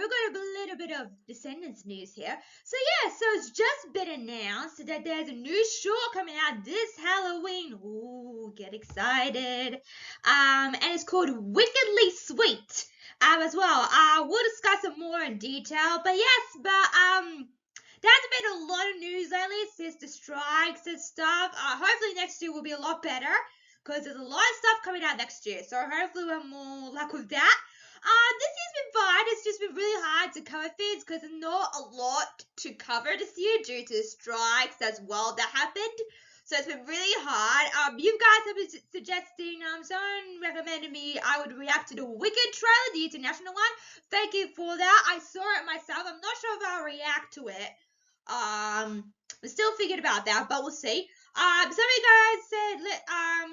we've got a little bit of Descendants news here. So yeah, so it's just been announced that there's a new short coming out this Halloween. Ooh, get excited. And it's called Wickedly Sweet. As well. We'll discuss it more in detail. But yes, there's been a lot of news lately since the strikes and stuff. Hopefully next year will be a lot better because there's a lot of stuff coming out next year. So hopefully we'll have more luck with that. This year's been fine. It's just been really hard to cover things because there's not a lot to cover this year due to the strikes as well that happened. So it's been really hard. You guys have been suggesting, someone recommended me I would react to the Wicked trailer, the international one. Thank you for that. I saw it myself. I'm not sure if I'll react to it. I'm still thinking about that, but we'll see. Some of you guys said,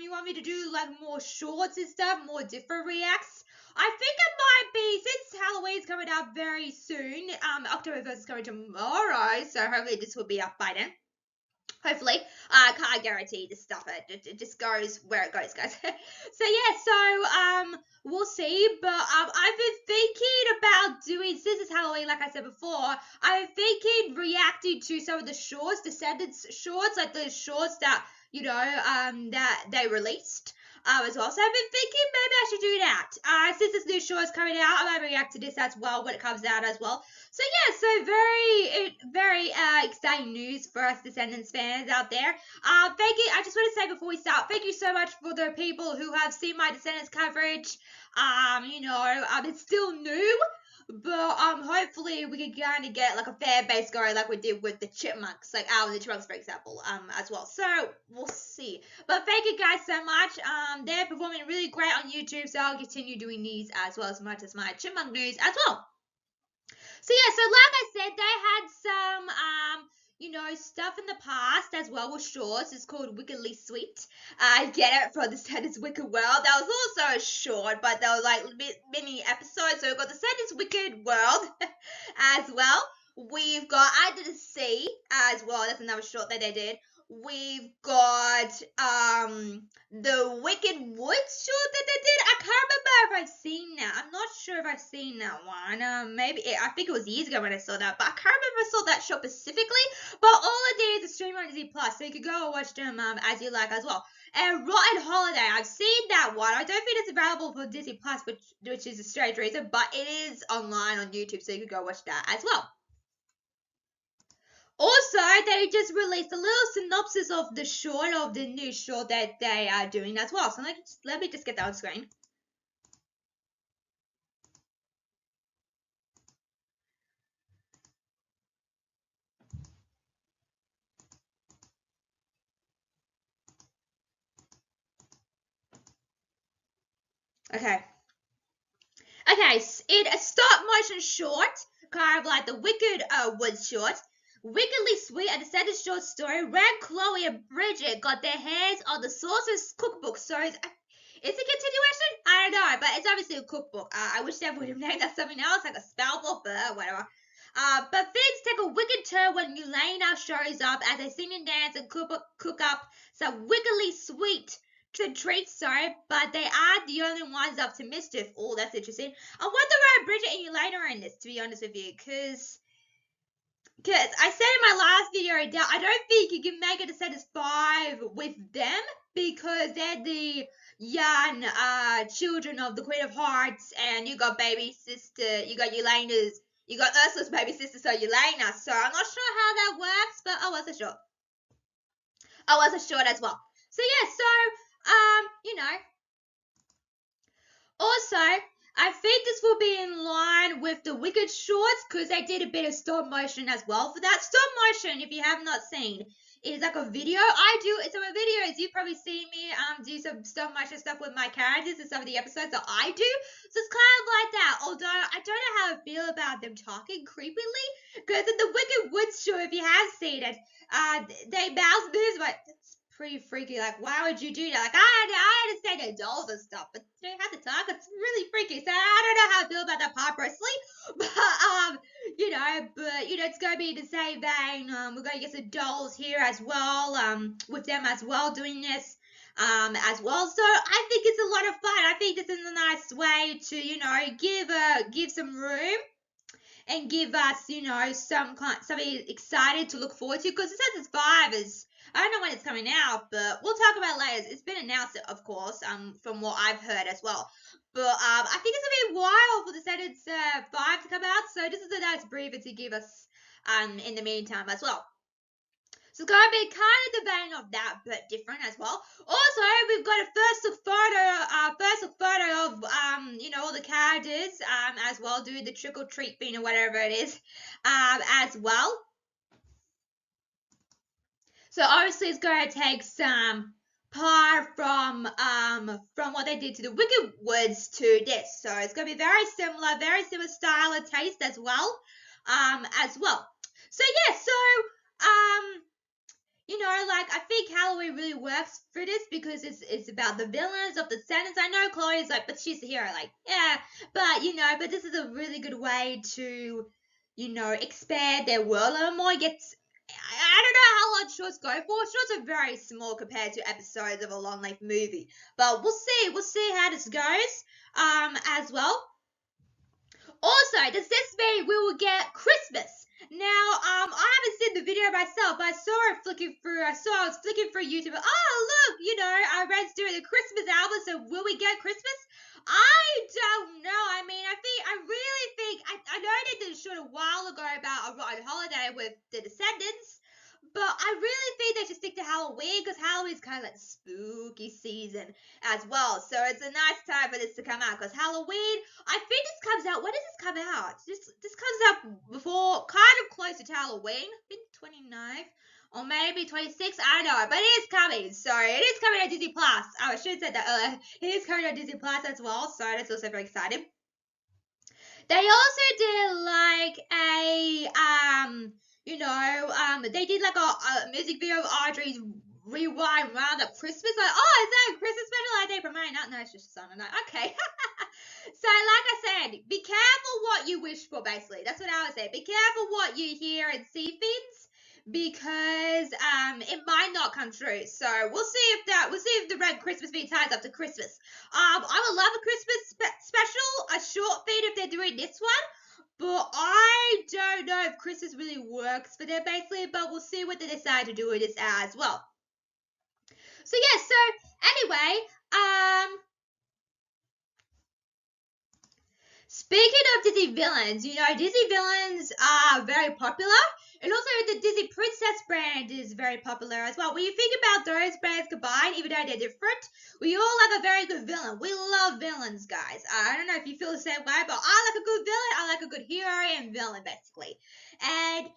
you want me to do like more shorts and stuff, more different reacts. I think it might be, since Halloween's coming out very soon, October 1st is coming tomorrow, so hopefully this will be up by then. Hopefully. I can't guarantee this stuff. It just goes where it goes, guys. So yeah, we'll see. But I've been thinking about doing, since it's Halloween, like I said before, I've been thinking reacting to some of the shorts, Descendants shorts, like the shorts that, that they released. As well. So I've been thinking maybe I should do that. Since this new show is coming out, I might react to this as well when it comes out as well. So yeah, so very exciting news for us Descendants fans out there. Thank you. I just want to say before we start, thank you so much for the people who have seen my Descendants coverage. It's still new. But hopefully we can kind of get like a fair base going like we did with the Chipmunks, like the Chipmunks for example, as well. So we'll see. But thank you guys so much. They're performing really great on YouTube, so I'll continue doing these as well as much as my Chipmunk news as well. So yeah, so like I said, they had some stuff in the past as well with shorts. It's called Wickedly Sweet. I get it from the Descendants Wicked World. That was also a short, but they were like mini episodes. So we've got the Descendants Wicked World as well. We've got Under the Sea as well. That's another short that they did. We've got the Wicked Woods short that they did. I can't remember if I've seen that. I'm not sure if I've seen that one. Maybe I think it was years ago when I saw that, but I can't remember if I saw that short specifically. But all it is is stream on Disney Plus, so you can go and watch them as you like as well. And Rotten Holiday, I've seen that one. I don't think it's available for Disney Plus, which is a strange reason, but it is online on YouTube, so you can go watch that as well. Also, they just released a little synopsis of the new short that they are doing as well. So let me just get that on screen. Okay. Okay, it's a stop motion short, kind of like the Wicked Woods short. Wickedly Sweet, a Descendants short story. Ren, Chloe, and Bridget got their hands on the Sorcerer's Cookbook. So is it a continuation? I don't know, but it's obviously a cookbook. I wish they would have named that something else, like a spell book, but whatever. But things take a wicked turn when Yelena shows up as they sing and dance and cook up some wickedly sweet treats, sorry, but they are the only ones up to mischief. Oh, that's interesting. I wonder why Bridget and Yelena are in this, to be honest with you, because I said in my last video, I don't think you can make it a Descendants 5 with them because they're the young children of the Queen of Hearts, and you got baby sister, you got Ursula's baby sister, so Yelena. So I'm not sure how that works, but I wasn't sure. I wasn't sure as well. So yeah, Also, I think this will be in line with the Wicked shorts because they did a bit of stop motion as well for that. Stop motion, if you have not seen, is like a video. I do some of the videos. You've probably seen me do some stop motion stuff with my characters in some of the episodes that I do. So it's kind of like that. Although I don't know how I feel about them talking creepily because in the Wicked Woods show, if you have seen it, they mouth moves, but it's pretty freaky. Like, why would you do that? Like, I understand they're dolls and stuff, but they have to talk. It's really freaky. So I don't know how I feel about that part personally. But it's gonna be the same vein. We're gonna get some dolls here as well. With them as well doing this. As well. So I think it's a lot of fun. I think this is a nice way to, give some room and give us, you know, something excited to look forward to, because Descendants 5 is, I don't know when it's coming out, but we'll talk about it later. It's been announced, of course, from what I've heard as well. But I think it's gonna be a while for Descendants 5 to come out, so this is a nice breather to give us in the meantime as well. So it's gonna be kind of the vein of that, but different as well. Also, we've got a first look photo of you know, all the characters as well, doing the trick or treat thing or whatever it is as well. So obviously it's gonna take some part from what they did to the Wicked Woods to this. So it's gonna be very similar style and taste as well. So yeah, you know, like, I think Halloween really works for this because it's about the villains of the Descendants. I know Chloe's like, but she's the hero. Like, yeah, but you know, but this is a really good way to, you know, expand their world a little more. I don't know how long shorts go for. Shorts are very small compared to episodes of a long length movie, but we'll see how this goes. As well. Also, does this mean we will get Christmas? Now, I haven't seen the video myself, but I saw it flicking through. I was flicking through YouTube. Oh, look, you know, our Red's doing the Christmas album, so will we get Christmas? I don't know. I mean, I really think, I know I did this short a while ago about a rotten holiday with the Descendants, but I really think they should stick to Halloween, because Halloween's kind of like the spooky season as well. So it's a nice time for this to come out, because Halloween, I think this comes out, when does this come out? This comes out before, kind of close to Halloween, I think 29th, or maybe 26th, I don't know, but it is coming. So it is coming on Disney Plus. Oh, I should have said that earlier. It is coming on Disney Plus as well, so that's also very exciting. They also did like a you know, they did like a music video of Audrey's Rewind Roundup Christmas. Like, oh, is that a Christmas special? I did promote that. No, it's just a song. I'm like, okay. So, like I said, be careful what you wish for, basically. That's what I would say. Be careful what you hear and see things, because it might not come true. So we'll see if the Red Christmas thing ties up to Christmas. I would love a Christmas special, a short feed if they're doing this one. But I don't know if Christmas really works for them, basically. But we'll see what they decide to do with this as well. So yeah, so anyway, speaking of Disney villains, you know, Disney villains are very popular. And also the Disney Princess brand is very popular as well. When you think about those brands combined, even though they're different, we all like a very good villain. We love villains, guys. I don't know if you feel the same way, but I like a good villain. I like a good hero and villain, basically. And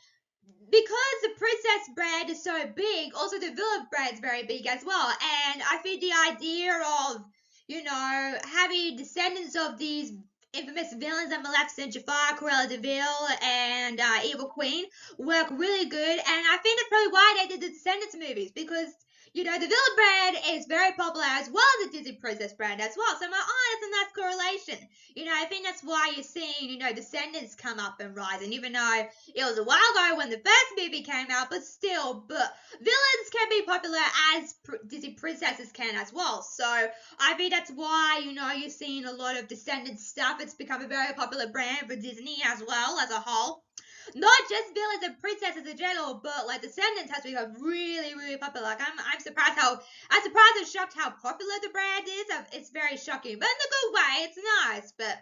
because the Princess brand is so big, also the villain brand is very big as well. And I think the idea of, you know, having descendants of these infamous villains like Maleficent, Jafar, Cruella de Vil, and Evil Queen work really good. And I think that's probably why they did the Descendants movies, because, you know, the villain brand is very popular as well as the Disney Princess brand as well. So I'm like, oh, that's a nice correlation. You know, I think that's why you're seeing, you know, Descendants come up and rise. And even though it was a while ago when the first movie came out, but still, villains can be popular as Disney princesses can as well. So I think that's why, you know, you're seeing a lot of Descendants stuff. It's become a very popular brand for Disney as well as a whole. Not just villains and princesses in general, but like Descendants has become really, really popular. Like I'm surprised and shocked how popular the brand is. It's very shocking, but in a good way. It's nice, but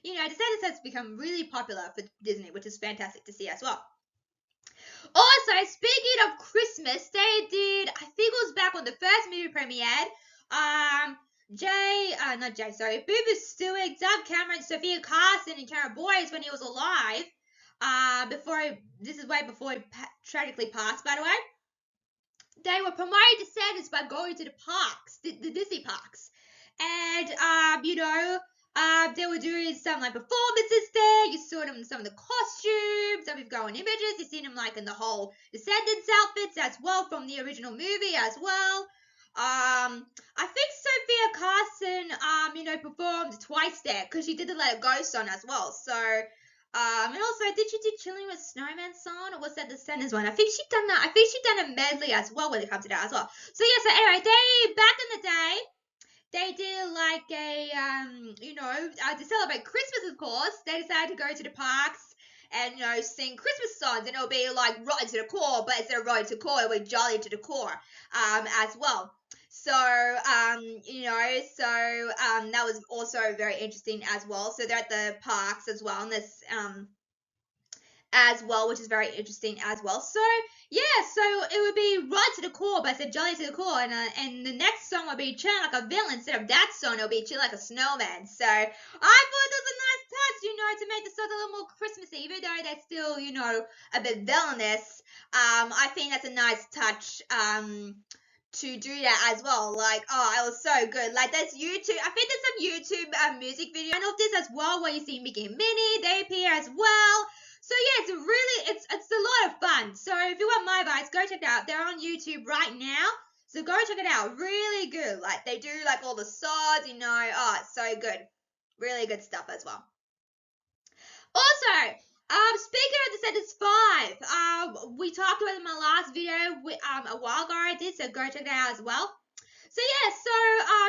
you know, Descendants has become really popular for Disney, which is fantastic to see as well. Also, speaking of Christmas, they did, I think it was back when the first movie premiered, Booba Stewart, Doug Cameron, Sophia Carson, and Tara Boyce when he was alive. This is way before he tragically passed, by the way. They were promoting Descendants by going to the parks, the Disney parks, and they were doing some like performances there. You saw them in some of the costumes. Some of going images. You seen them like in the whole Descendants outfits as well from the original movie as well. I think Sophia Carson, performed twice there because she did the Let It Go song as well. So, and also, did she do Chilling with Snowman song, or was that the Descendants one? I think she done that. I think she done a medley as well when it comes to that as well. So yeah. So anyway, back in the day, they did like a to celebrate Christmas, of course. They decided to go to the parks and sing Christmas songs, and it'll be like rotten to the core, but instead of rotten to the core, it'll be jolly to the core as well. So that was also very interesting as well. So they're at the parks as well, and this as well, which is very interesting as well. So yeah, so it would be right to the core, but I said jolly to the core, and the next song would be chill like a villain. Instead of that song, it'll be chill like a snowman. So I thought it was a nice touch, to make the song a little more Christmassy, even though they're still, a bit villainous. I think that's a nice touch. To do that as well, like, oh, it was so good. Like, there's YouTube. I think there's some YouTube music video of this as well, where you see Mickey and Minnie. They appear as well. So yeah, it's a lot of fun. So if you want my advice, go check it out. They're on YouTube right now, so go check it out. Really good. Like, they do like all the swords, oh, it's so good. Really good stuff as well. Also, speaking of Descendants 5, we talked about it in my last video a while ago. I did, so go check it out as well. So yeah,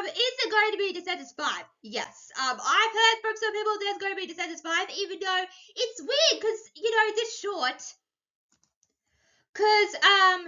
is it going to be Descendants 5? Yes. I've heard from some people there's going to be Descendants 5, even though it's weird because this short. Because I've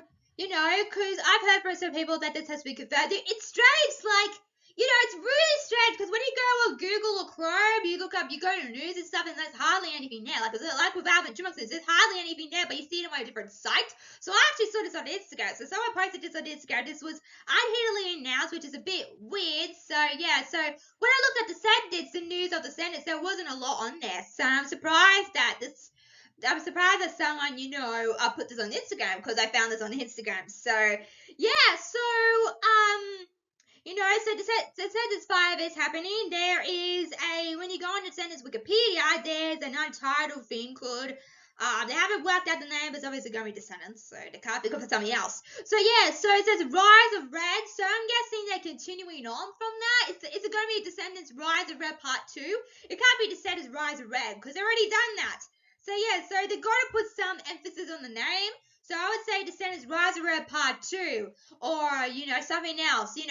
heard from some people that this has to be confirmed. It's strange, like. It's really strange because when you go on Google or Chrome, you look up, you go to news and stuff, and there's hardly anything there. Like with Alvin Chipmunks, there's hardly anything there, but you see it on a different site. So I actually saw this on Instagram. So someone posted this on Instagram. This was unhittingly announced, which is a bit weird. So yeah, so when I looked at Descendants, the news of Descendants, there wasn't a lot on there. So I'm surprised that someone, put this on Instagram because I found this on Instagram. So yeah, so Descendants 5 is happening. There is when you go on Descendants Wikipedia, there's an untitled thing called, they haven't worked out the name, but it's obviously going to be Descendants, so they can't pick up for something else. So yeah, so it says Rise of Red, so I'm guessing they're continuing on from that. Is it going to be Descendants Rise of Red Part 2? It can't be Descendants Rise of Red, because they've already done that. So yeah, so they've got to put some emphasis on the name. So I would say Descendants Rise of Red Part 2, or, something else. It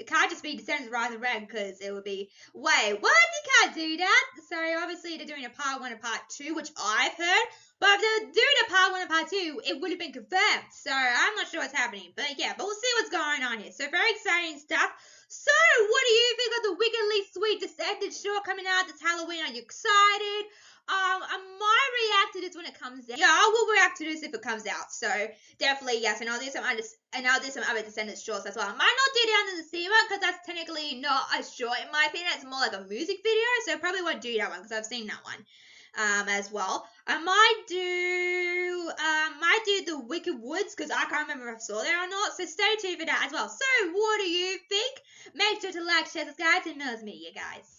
can't just be Descendants Rise of Red, because it would be, wait, what? You can't do that. So obviously they're doing a Part 1 and Part 2, which I've heard. But if they're doing a Part 1 and Part 2, it would have been confirmed. So I'm not sure what's happening. But yeah, but we'll see what's going on here. So very exciting stuff. So what do you think of the wickedly sweet Descendants show coming out this Halloween? Are you excited? I might react to this when it comes out. Yeah, I will react to this if it comes out. So definitely yes, and I'll do some other Descendants shorts as well. I might not do the Under the Sea one because that's technically not a short in my opinion. It's more like a music video, so I probably won't do that one because I've seen that one. As well. I might do the Wicked Woods because I can't remember if I saw that or not. So stay tuned for that as well. So what do you think? Make sure to like, share, subscribe, and knows me, you guys.